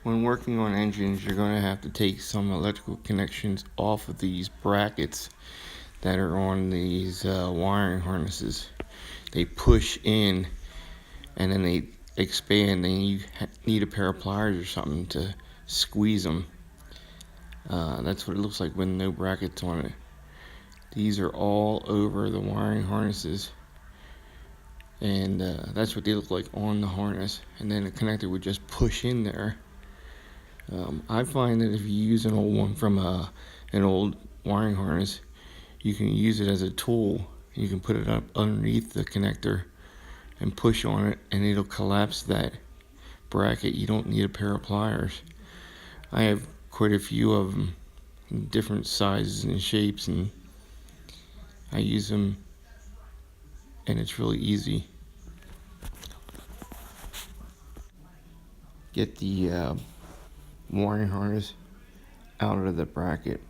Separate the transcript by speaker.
Speaker 1: When working on engines, you're going to have to take some electrical connections off of these brackets that are on these wiring harnesses. They push in and then they expand, and you need a pair of pliers or something to squeeze them. That's what it looks like with no brackets on it. These are all over the wiring harnesses, and that's what they look like on the harness, and then the connector would just push in there. I find that if you use an old one from an old wiring harness, you can use it as a tool. You can put it up underneath the connector and push on it, and it'll collapse that bracket. You don't need a pair of pliers. I have quite a few of them, different sizes and shapes, and I use them, and it's really easy. Get the wiring harness out of the bracket.